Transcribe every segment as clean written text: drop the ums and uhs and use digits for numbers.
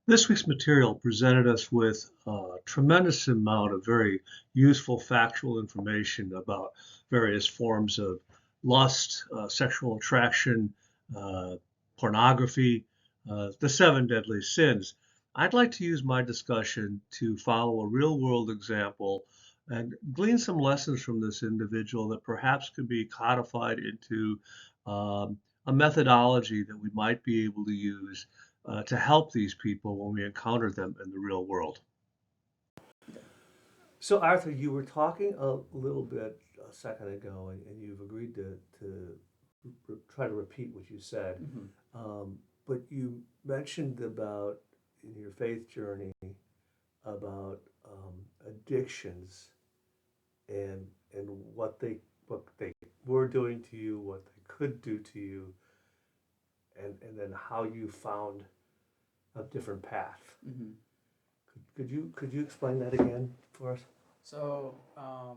This week's material presented us with a tremendous amount of very useful factual information about various forms of lust, sexual attraction, uh, pornography, the seven deadly sins. I'd like to use my discussion to follow a real world example and glean some lessons from this individual that perhaps could be codified into a methodology that we might be able to use to help these people when we encounter them in the real world. So Arthur, you were talking a little bit a second ago, and you've agreed to try to repeat what you said. hmm But you mentioned about in your faith journey about addictions and what they were doing to you, what they could do to you, and then how you found a different path. hmm Could you explain that again for us? So, I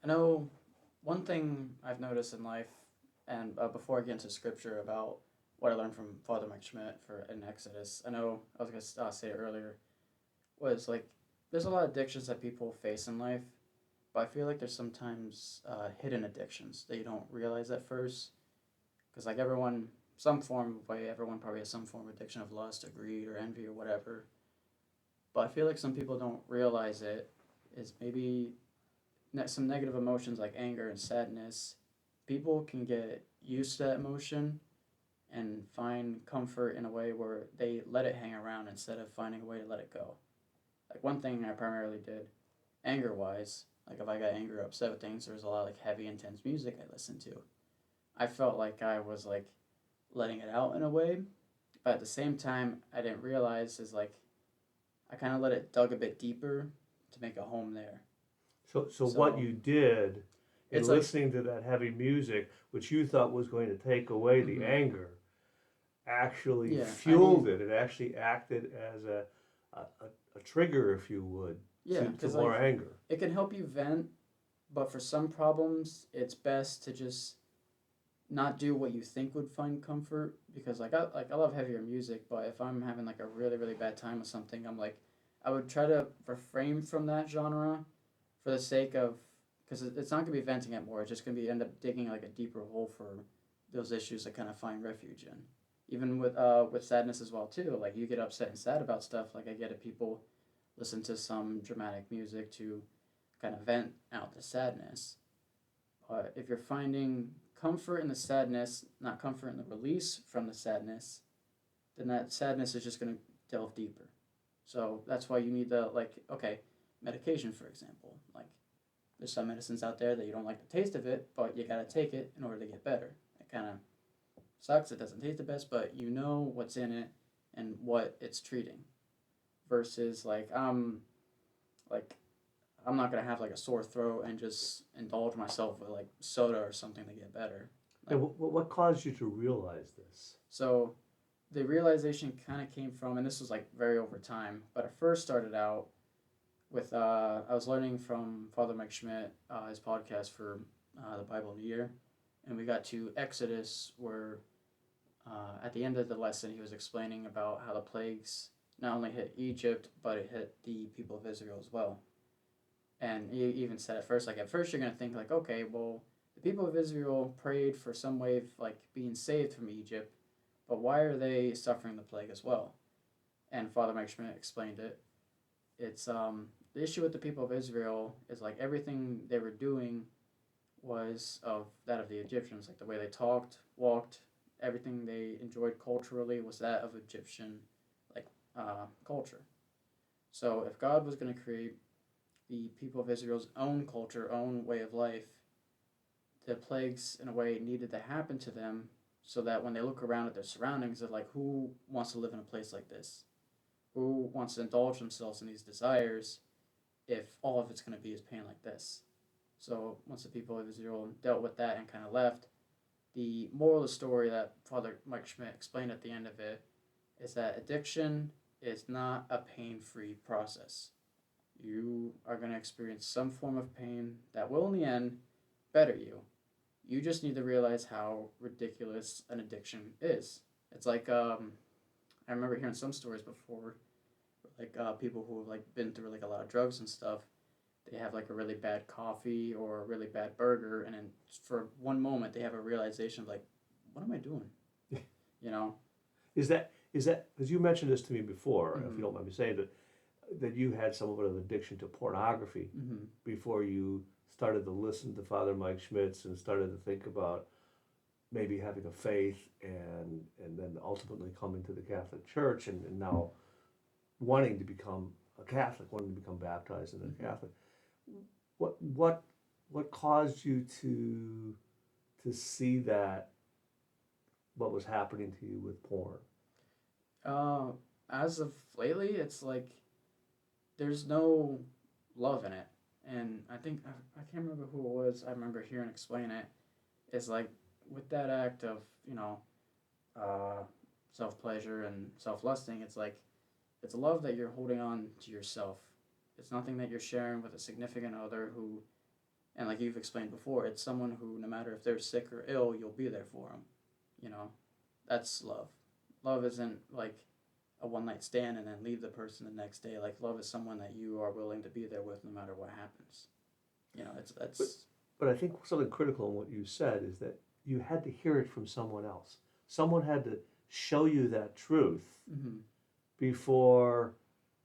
know one thing I've noticed in life, and before I get into scripture about what I learned from Father Mike Schmidt for in Exodus, I know I was gonna say it earlier, was like there's a lot of addictions that people face in life, but I feel like there's sometimes hidden addictions that you don't realize at first, because like everyone, some form of way, everyone probably has some form of addiction of lust or greed or envy or whatever. But I feel like some people don't realize it is maybe some negative emotions like anger and sadness. People can get used to that emotion and find comfort in a way where they let it hang around instead of finding a way to let it go. Like one thing I primarily did, anger wise, like if I got angry or upset with things, there was a lot of like heavy, intense music I listened to. I felt like I was like letting it out in a way, but at the same time, I didn't realize is like I kind of let it dug a bit deeper to make a home there. So what So you did in it's like, listening to that heavy music, which you thought was going to take away the mm-hmm. anger, actually Yeah, I fueled mean, it. It actually acted as a trigger, if you would, yeah, to because more like anger. it can help you vent, but for some problems, it's best to just not do what you think would find comfort. Because like I love heavier music, but if I'm having like a really bad time with something, I'm like, I would try to refrain from that genre for the sake of because it's not gonna be venting it more. It's just gonna be end up digging like a deeper hole for those issues to kind of find refuge in. Even with sadness as well too. Like you get upset and sad about stuff. Like I get it. People listen to some dramatic music to kind of vent out the sadness. But if you're finding comfort in the sadness, not comfort in the release from the sadness, then that sadness is just gonna delve deeper. So that's why you need the like okay medication for example. Like there's some medicines out there that you don't like the taste of it, but you gotta take it in order to get better. It kind of sucks. It doesn't taste the best, but you know what's in it and what it's treating. Versus like I'm not gonna have like a sore throat and just indulge myself with like soda or something to get better. And Like what caused you to realize this? so, the realization kind of came from, and this was like very over time. But I first started out with I was learning from Father Mike Schmidt, his podcast for the Bible in a Year, and we got to Exodus, where at the end of the lesson he was explaining about how the plagues not only hit Egypt but it hit the people of Israel as well. And he even said at first, like at first you're gonna think like, okay, well the people of Israel prayed for some way of like being saved from Egypt, but why are they suffering the plague as well? And Father Mike Schmidt explained it. It's the issue with the people of Israel is like everything they were doing was of that of the Egyptians, like the way they talked, walked, everything they enjoyed culturally was that of Egyptian like culture. So if God was going to create the people of Israel's own culture, own way of life, the plagues in a way needed to happen to them so that when they look around at their surroundings, they're like, who wants to live in a place like this? Who wants to indulge themselves in these desires if all of it's going to be is pain like this? So once the people of Israel dealt with that and kind of left, the moral of the story that Father Mike Schmidt explained at the end of it is that addiction is not a pain free process. You are going to experience some form of pain that will, in the end, better you. You just need to realize how ridiculous an addiction is. It's like I remember hearing some stories before, like people who have like been through like a lot of drugs and stuff. They have like a really bad coffee or a really bad burger, and then for one moment they have a realization of like, what am I doing? You know? Is that because you mentioned this to me before, if Mm-hmm. you don't mind me saying that you had somewhat of an addiction to pornography Mm-hmm. before you started to listen to Father Mike Schmitz and started to think about maybe having a faith and then ultimately coming to the Catholic Church and now wanting to become a Catholic, wanting to become baptized in a Mm-hmm. Catholic. What what what caused you to see that what was happening to you with porn? Uh, as of lately, it's like there's no love in it, and I think I can't remember who it was. I remember hearing explain it. It's like with that act of uh, self pleasure and self lusting. It's like it's a love that you're holding on to yourself. It's nothing that you're sharing with a significant other who, and like you've explained before, it's someone who, no matter if they're sick or ill, you'll be there for them. You know, that's love. Love isn't like a one night stand and then leave the person the next day. Like love is someone that you are willing to be there with no matter what happens. You know, it's But that's. but I think something critical in what you said is that you had to hear it from someone else. Someone had to show you that truth Mm-hmm. before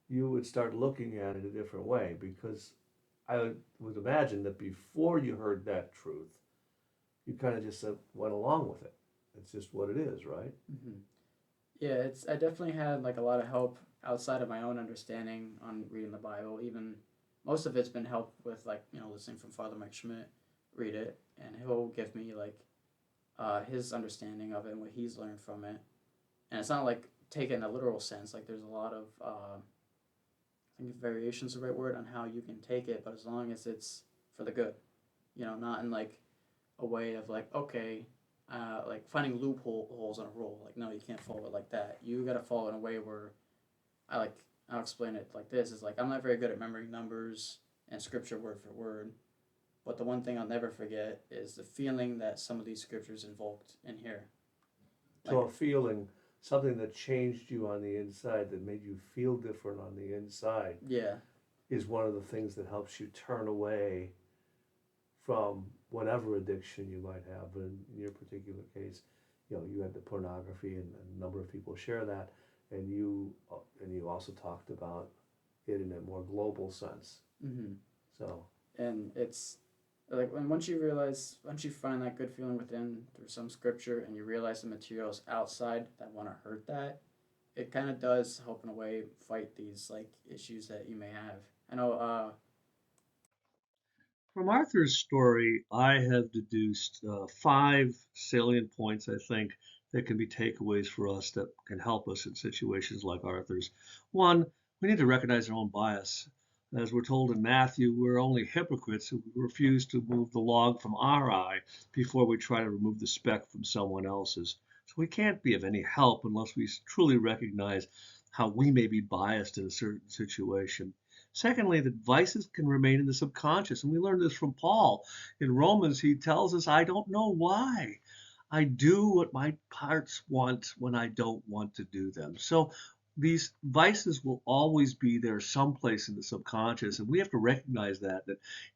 you would start looking at it a different way. Because I would imagine that before you heard that truth, you kind of just went along with it. It's just what it is, right? Mm-hmm. Yeah, it's I definitely had like a lot of help outside of my own understanding on reading the Bible. Even most of it's been help with like listening from Father Mike Schmidt, read it, and he'll give me like his understanding of it and what he's learned from it. And it's not like taken in a literal sense. Like there's a lot of I think variation is the right word on how you can take it, but as long as it's for the good, not in like a way of like okay, like finding loopholes in a rule. Like no, you can't follow it like that. You got to follow it in a way where I like. I'll explain it like this: is like I'm not very good at remembering numbers and scripture word for word, but the one thing I'll never forget is the feeling that some of these scriptures invoked in here. So Like a feeling, something that changed you on the inside, that made you feel different on the inside, yeah, is one of the things that helps you turn away from whatever addiction you might have. But in your particular case, you had the pornography, and a number of people share that, and you also talked about it in a more global sense. mm-hmm. So And it's like when once you find that good feeling within through some scripture, and you realize the materials outside that want to hurt that, it kind of does help in a way fight these like issues that you may have. I know. From Arthur's story, I have deduced five salient points, I think, that can be takeaways for us that can help us in situations like Arthur's. One, we need to recognize our own bias. As we're told in Matthew, we're only hypocrites who refuse to move the log from our eye before we try to remove the speck from someone else's. So we can't be of any help unless we truly recognize how we may be biased in a certain situation. Secondly, that vices can remain in the subconscious. And we learn this from Paul. In Romans, he tells us, I don't know why. I do what my parts want when I don't want to do them. So these vices will always be there someplace in the subconscious. And we have to recognize that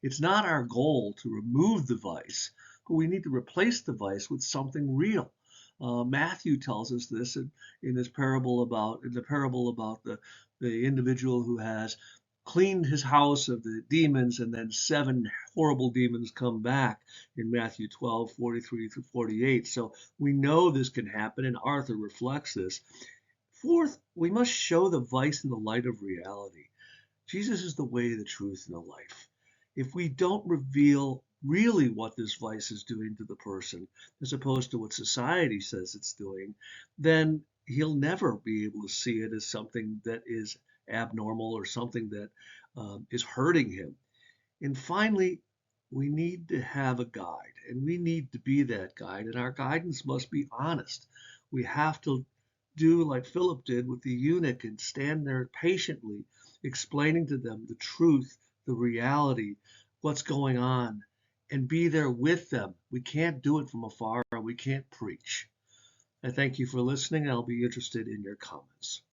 it's not our goal to remove the vice, but we need to replace the vice with something real. Matthew tells us this in his parable about in the parable about the individual who has cleaned his house of the demons, and then seven horrible demons come back in Matthew 12:43 through 48. So we know this can happen, and Arthur reflects this. Fourth, we must show the vice in the light of reality. Jesus is the way, the truth, and the life. If we don't reveal really what this vice is doing to the person, as opposed to what society says it's doing, then he'll never be able to see it as something that is abnormal or something that is hurting him. And finally, we need to have a guide, and we need to be that guide, and our guidance must be honest. We have to do like Philip did with the eunuch and stand there patiently explaining to them the truth, the reality, what's going on, and be there with them. We can't do it from afar. We can't preach. I thank you for listening. I'll be interested in your comments.